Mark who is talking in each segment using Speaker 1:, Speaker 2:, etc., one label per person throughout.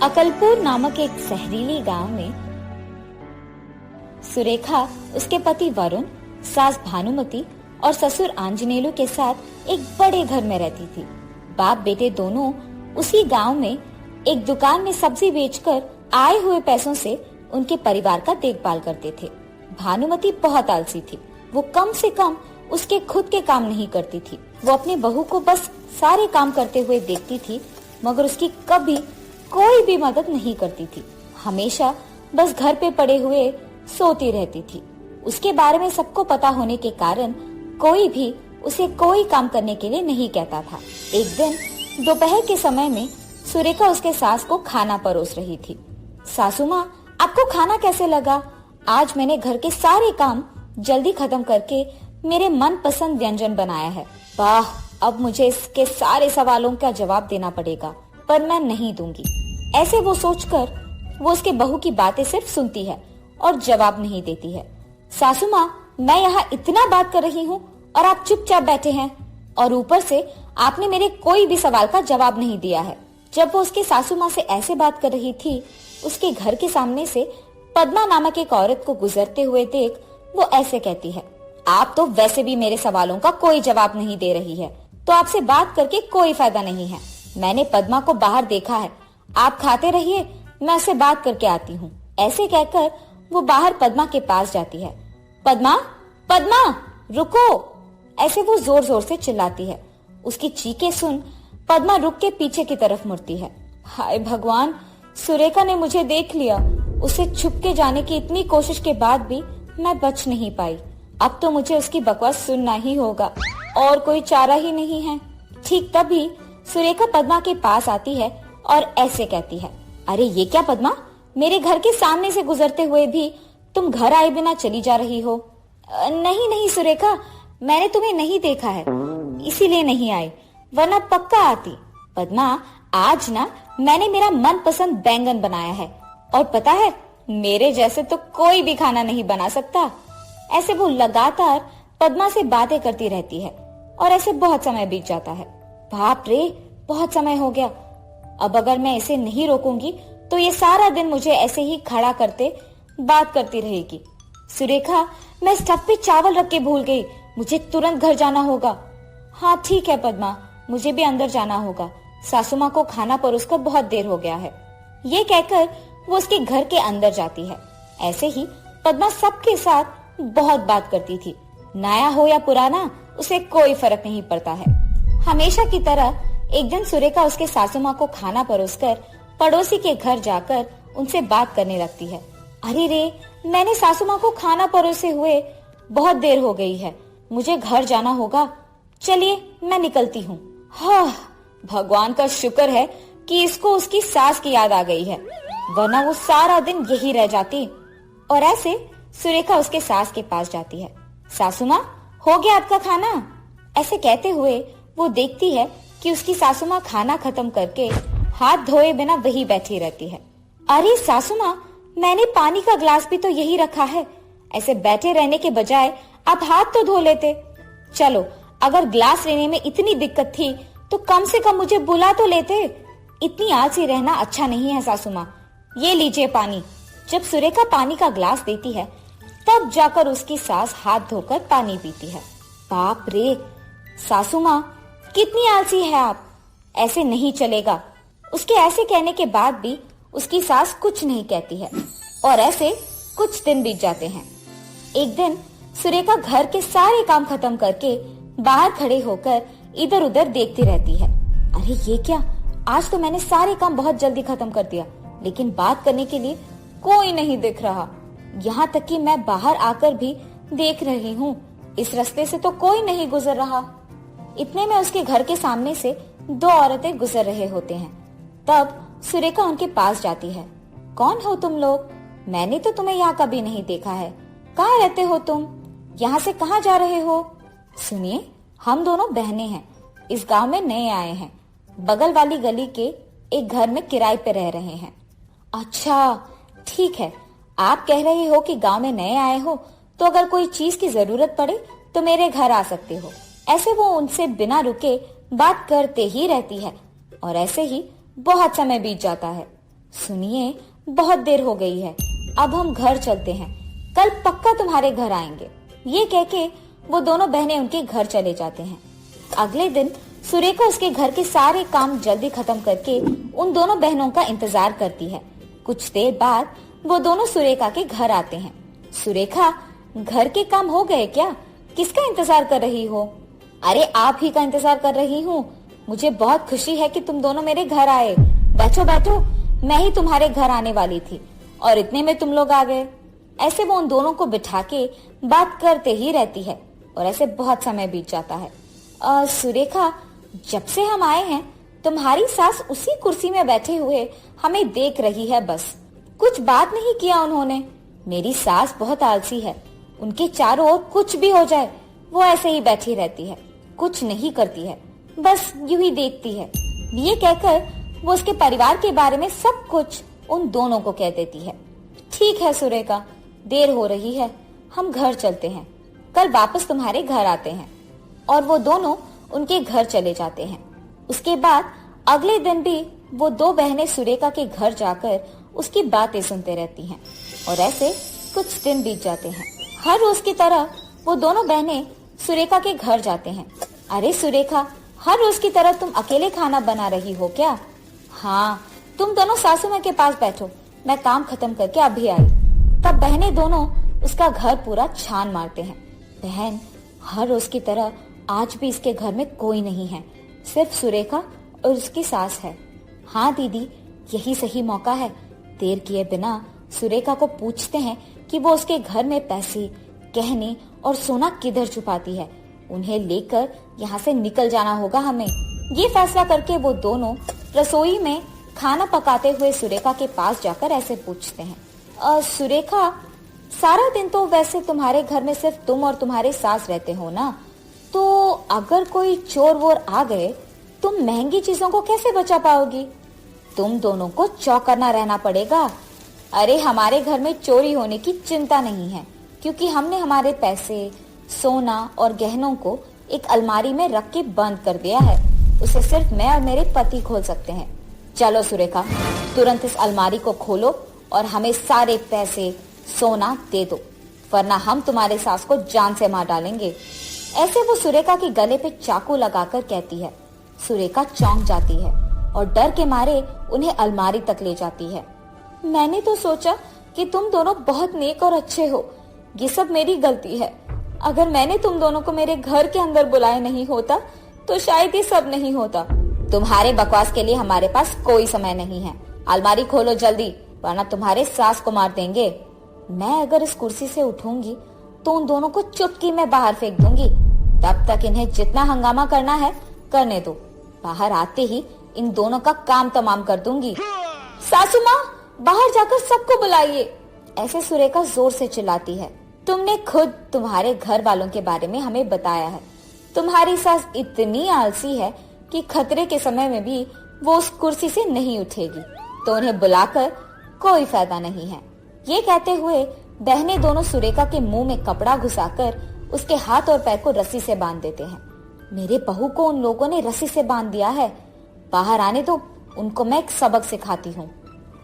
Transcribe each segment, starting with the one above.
Speaker 1: अकलपुर नामक एक सहरीली गांव में सुरेखा उसके पति वरुण, सास भानुमति और ससुर आंजनेलु के साथ एक बड़े घर में रहती थी। बाप बेटे दोनों उसी गांव में एक दुकान में सब्जी बेचकर आए हुए पैसों से उनके परिवार का देखभाल करते थे। भानुमति बहुत आलसी थी। वो कम से कम उसके खुद के काम नहीं करती थी। वो अपनी बहू को बस सारे काम करते हुए देखती थी, मगर उसकी कभी कोई भी मदद नहीं करती थी। हमेशा बस घर पे पड़े हुए सोती रहती थी। उसके बारे में सबको पता होने के कारण कोई भी उसे कोई काम करने के लिए नहीं कहता था। एक दिन दोपहर के समय में सुरेखा उसके सास को खाना परोस रही थी। सासू माँ, आपको खाना कैसे लगा? आज मैंने घर के सारे काम जल्दी खत्म करके मेरे मनपसंद व्यंजन बनाया है। वाह, अब मुझे इसके सारे सवालों का जवाब देना पड़ेगा, पर मैं नहीं दूंगी। ऐसे वो सोचकर वो उसके बहू की बातें सिर्फ सुनती है और जवाब नहीं देती है। सासू माँ, मैं यहाँ इतना बात कर रही हूँ और आप चुपचाप बैठे हैं, और ऊपर से आपने मेरे कोई भी सवाल का जवाब नहीं दिया है। जब वो उसके सासू माँ से ऐसे बात कर रही थी, उसके घर के सामने से पद्मा नामक एक औरत को गुजरते हुए देख वो ऐसे कहती है, आप तो वैसे भी मेरे सवालों का कोई जवाब नहीं दे रही है, तो आपसे बात करके कोई फायदा नहीं है। मैंने पद्मा को बाहर देखा है, आप खाते रहिए, मैं उससे बात करके आती हूँ। ऐसे कहकर वो बाहर पद्मा के पास जाती है। पद्मा, पद्मा, रुको! ऐसे वो जोर जोर से चिल्लाती है। उसकी चीखें सुन पद्मा रुक के पीछे की तरफ मुड़ती है। हाय भगवान, सुरेखा ने मुझे देख लिया। उसे छुप के जाने की इतनी कोशिश के बाद भी मैं बच नहीं पाई। अब तो मुझे उसकी बकवास सुनना ही होगा, और कोई चारा ही नहीं है। ठीक तभी सुरेखा पद्मा के पास आती है और ऐसे कहती है, अरे ये क्या पद्मा, मेरे घर के सामने से गुजरते हुए भी तुम घर आए बिना चली जा रही हो। नहीं नहीं सुरेखा, मैंने तुम्हें नहीं देखा है, इसीलिए नहीं आई, वरना पक्का आती। पद्मा, आज ना मैंने मेरा मनपसंद बैंगन बनाया है, और पता है मेरे जैसे तो कोई भी खाना नहीं बना सकता। ऐसे वो लगातार पद्मा से बातें करती रहती है और ऐसे बहुत समय बीत जाता है। बाप रे, बहुत समय हो गया। अब अगर मैं इसे नहीं रोकूंगी तो ये सारा दिन मुझे ऐसे ही खड़ा करते बात करती रहेगी। सुरेखा, मैं स्टव पे चावल रख के भूल गई, मुझे तुरंत घर जाना होगा। हाँ ठीक है पद्मा, मुझे भी अंदर जाना होगा, सासू माँ को खाना परोसकर बहुत देर हो गया है। ये कहकर वो उसके घर के अंदर जाती है। ऐसे ही पद्मा सबके साथ बहुत बात करती थी। नया हो या पुराना, उसे कोई फर्क नहीं पड़ता है। हमेशा की तरह एक दिन सुरेखा उसके सासू माँ को खाना परोसकर पड़ोसी के घर जाकर उनसे बात करने लगती है। अरे रे, मैंने सासू माँ को खाना परोसे हुए बहुत देर हो गई है, मुझे घर जाना होगा, चलिए मैं निकलती हूँ। हाँ, भगवान का शुक्र है कि इसको उसकी सास की याद आ गई है, वरना वो सारा दिन यही रह जाती। और ऐसे सुरेखा उसके सास के पास जाती है। सासू माँ, हो गया आपका खाना? ऐसे कहते हुए वो देखती है कि उसकी सासू माँ खाना खत्म करके हाथ धोए बिना वही बैठी रहती है। अरे सासू माँ, मैंने पानी का ग्लास भी तो यही रखा है, ऐसे बैठे रहने के बजाय आप हाथ तो धो लेते। चलो, अगर ग्लास लेने में इतनी दिक्कत थी तो कम से कम मुझे बुला तो लेते। इतनी आलसी रहना अच्छा नहीं है सासू माँ, ये लीजिए पानी। जब सुरेखा पानी का ग्लास देती है तब जाकर उसकी सास हाथ धोकर पानी पीती है। बाप रे, सासू माँ कितनी आलसी है आप, ऐसे नहीं चलेगा। उसके ऐसे कहने के बाद भी उसकी सास कुछ नहीं कहती है और ऐसे कुछ दिन बीत जाते हैं। एक दिन सुरेखा घर के सारे काम खत्म करके बाहर खड़े होकर इधर उधर देखती रहती है। अरे ये क्या, आज तो मैंने सारे काम बहुत जल्दी खत्म कर दिया, लेकिन बात करने के लिए कोई नहीं दिख रहा। यहाँ तक कि मैं बाहर आकर भी देख रही हूँ, इस रास्ते से तो कोई नहीं गुजर रहा। इतने में उसके घर के सामने से दो औरतें गुजर रहे होते हैं। तब सुरेखा उनके पास जाती है। कौन हो तुम लोग? मैंने तो तुम्हें यहाँ कभी नहीं देखा है, कहाँ रहते हो तुम? यहाँ से कहाँ जा रहे हो? सुनिए, हम दोनों बहनें हैं, इस गांव में नए आए हैं, बगल वाली गली के एक घर में किराए पे रह रहे हैं। अच्छा ठीक है, आप कह रहे हो कि गांव में नए आए हो, तो अगर कोई चीज की जरूरत पड़े तो मेरे घर आ सकते हो। ऐसे वो उनसे बिना रुके बात करते ही रहती है और ऐसे ही बहुत समय बीत जाता है। सुनिए, बहुत देर हो गई है, अब हम घर चलते हैं, कल पक्का तुम्हारे घर आएंगे। ये कह के वो दोनों बहनें उनके घर चले जाते हैं। अगले दिन सुरेखा उसके घर के सारे काम जल्दी खत्म करके उन दोनों बहनों का इंतजार करती है। कुछ देर बाद वो दोनों सुरेखा के घर आते हैं। सुरेखा, घर के काम हो गए क्या? किसका इंतजार कर रही हो? अरे आप ही का इंतजार कर रही हूँ। मुझे बहुत खुशी है कि तुम दोनों मेरे घर आए। बैठो बैठो, मैं ही तुम्हारे घर आने वाली थी और इतने में तुम लोग आ गए। ऐसे वो उन दोनों को बिठा के बात करते ही रहती है और ऐसे बहुत समय बीत जाता है। सुरेखा, जब से हम आए हैं तुम्हारी सास उसी कुर्सी में बैठे हुए हमें देख रही है, बस कुछ बात नहीं किया उन्होंने। मेरी सास बहुत आलसी है, उनके चारों ओर कुछ भी हो जाए वो ऐसे ही बैठी रहती है, कुछ नहीं करती है, बस यूं ही देखती है। ये कहकर वो उसके परिवार के बारे में सब कुछ उन दोनों को कह देती है। ठीक है सुरेखा, देर हो रही है, हम घर चलते हैं, कल वापस तुम्हारे घर आते हैं। और वो दोनों उनके घर चले जाते हैं। उसके बाद अगले दिन भी वो दो बहनें सुरेखा के घर जाकर उसकी बातें सुनते रहती हैं और ऐसे कुछ दिन बीत जाते हैं। हर रोज की तरह वो दोनों बहनें सुरेखा के घर जाते हैं। अरे सुरेखा, हर रोज की तरह तुम अकेले खाना बना रही हो क्या? हाँ, तुम दोनों सासू माँ के पास बैठो, मैं काम खत्म करके अभी आई। तब बहनें दोनों उसका घर पूरा छान मारते हैं। बहन, हर रोज की तरह आज भी इसके घर में कोई नहीं है, सिर्फ सुरेखा और उसकी सास है। हाँ दीदी, यही सही मौका है। देर किए बिना सुरेखा को पूछते हैं कि वो उसके घर में पैसे, गहने और सोना किधर छुपाती है। उन्हें लेकर यहाँ से निकल जाना होगा हमें। ये फैसला करके वो दोनों रसोई में खाना पकाते हुए सुरेखा के पास जाकर ऐसे पूछते हैं, सुरेखा, सारा दिन तो वैसे तुम्हारे घर में सिर्फ तुम और तुम्हारे सास रहते हो ना, तो अगर कोई चोर वोर आ गए तुम महंगी चीजों को कैसे बचा पाओगी? तुम दोनों को चौकन्ना रहना पड़ेगा। अरे हमारे घर में चोरी होने की चिंता नहीं है, क्योंकि हमने हमारे पैसे, सोना और गहनों को एक अलमारी में रख के बंद कर दिया है। उसे सिर्फ मैं और मेरे पति खोल सकते हैं। चलो सुरेखा, तुरंत इस अलमारी को खोलो और हमें सारे पैसे, सोना दे दो, वरना हम तुम्हारे सास को जान से मार डालेंगे। ऐसे वो सुरेखा के गले पे चाकू लगाकर कहती है। सुरेखा चौंक जाती है और डर के मारे उन्हें अलमारी तक ले जाती है। मैंने तो सोचा कि तुम दोनों बहुत नेक और अच्छे हो, ये सब मेरी गलती है। अगर मैंने तुम दोनों को मेरे घर के अंदर बुलाया नहीं होता तो शायद ये सब नहीं होता। तुम्हारे बकवास के लिए हमारे पास कोई समय नहीं है। अलमारी खोलो जल्दी, वरना तुम्हारे सास को मार देंगे। मैं अगर इस कुर्सी से उठूंगी तो उन दोनों को चुटकी में बाहर फेंक दूंगी। तब तक इन्हें जितना हंगामा करना है करने दो। बाहर आते ही इन दोनों का काम तमाम कर दूंगी। सासू माँ, बाहर जाकर सबको बुलाइए। ऐसे सुरेखा जोर से चिल्लाती है। तुमने खुद तुम्हारे घर वालों के बारे में हमें बताया है। तुम्हारी सास इतनी आलसी है कि खतरे के समय में भी वो उस कुर्सी से नहीं उठेगी, तो उन्हें बुलाकर कोई फायदा नहीं है। ये कहते हुए बहनें दोनों सुरेखा के मुंह में कपड़ा घुसाकर उसके हाथ और पैर को रस्सी से बांध देते हैं। मेरे बहू को उन लोगों ने रस्सी से बांध दिया है, बाहर आने दो, उनको मैं एक सबक सिखाती हूँ।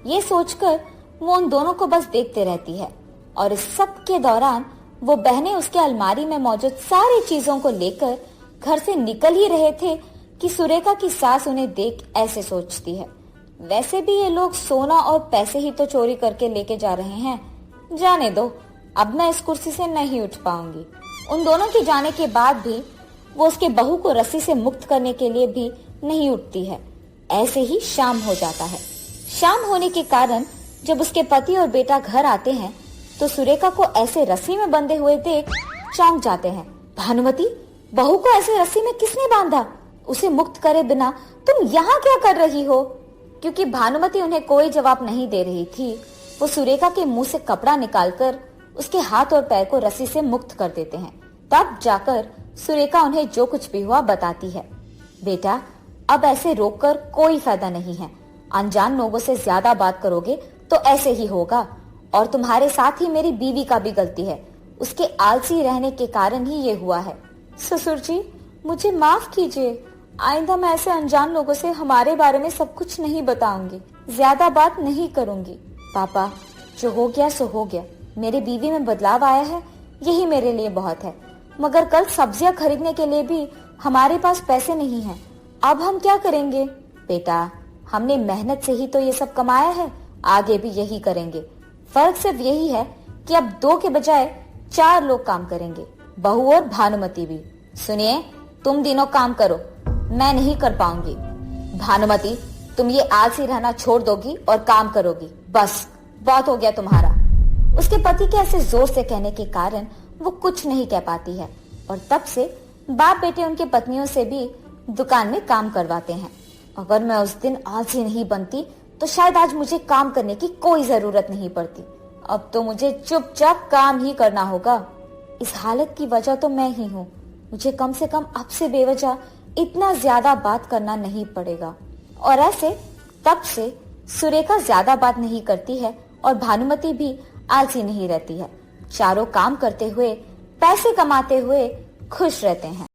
Speaker 1: ये सोचकर वो उन दोनों को बस देखते रहती है और इस सब के दौरान वो बहनें उसके अलमारी में मौजूद सारी चीजों को लेकर घर से निकल ही रहे थे कि सुरेखा की सास उन्हें देख ऐसे सोचती है, वैसे भी ये लोग सोना और पैसे ही तो चोरी करके लेके जा रहे हैं, जाने दो, अब मैं इस कुर्सी से नहीं उठ पाऊंगी। उन दोनों के जाने के बाद भी वो उसके बहू को रस्सी से मुक्त करने के लिए भी नहीं उठती है। ऐसे ही शाम हो जाता है। शाम होने के कारण जब उसके पति और बेटा घर आते हैं तो सुरेखा को ऐसे रस्सी में बंधे हुए देख चौंक जाते हैं। भानुमति, बहू को ऐसे रस्सी में किसने बांधा? उसे मुक्त करे बिना तुम यहाँ क्या कर रही हो? क्योंकि भानुमति उन्हें कोई जवाब नहीं दे रही थी, वो सुरेखा के मुंह से कपड़ा निकालकर उसके हाथ और पैर को रस्सी से मुक्त कर देते हैं। तब जाकर सुरेखा उन्हें जो कुछ भी हुआ बताती है। बेटा, अब ऐसे रोककर कोई फायदा नहीं है। अनजान लोगों से ज्यादा बात करोगे तो ऐसे ही होगा, और तुम्हारे साथ ही मेरी बीवी का भी गलती है। उसके आलसी रहने के कारण ही ये हुआ है। ससुर जी, मुझे माफ कीजिए, आइंदा मैं ऐसे अनजान लोगों से हमारे बारे में सब कुछ नहीं बताऊंगी। ज्यादा बात नहीं करूंगी। पापा, जो हो गया सो हो गया। मेरे बीवी में बदलाव आया है, यही मेरे लिए बहुत है। मगर कल सब्जियां खरीदने के लिए भी हमारे पास पैसे नहीं हैं। अब हम क्या करेंगे? बेटा, हमने मेहनत से ही तो ये सब कमाया है, आगे भी यही करेंगे। फर्क सिर्फ यही है कि अब 2 के बजाय 4 लोग काम करेंगे, बहू और भानुमति भी। सुनिए, तुम तीनों काम करो, मैं नहीं कर पाऊंगी। भानुमति, तुम ये आलसी रहना छोड़ दोगी और काम करोगी। बस, बहुत हो गया तुम्हारा। उसके पति के ऐसे जोर से कहने के कारण वो कुछ नहीं कह पाती है और तब से बाप बेटे उनके पत्नियों से भी दुकान में काम करवाते हैं। अगर मैं उस दिन आलसी नहीं बनती तो शायद आज मुझे काम करने की कोई जरूरत नहीं पड़ती। अब तो मुझे चुपचाप काम ही करना होगा। इस हालत की वजह तो मैं ही हूँ। मुझे कम से कम अब से बेवजह इतना ज्यादा बात करना नहीं पड़ेगा। और ऐसे तब से सुरेखा ज्यादा बात नहीं करती है और भानुमति भी आलसी नहीं रहती है। चारों काम करते हुए, पैसे कमाते हुए खुश रहते हैं।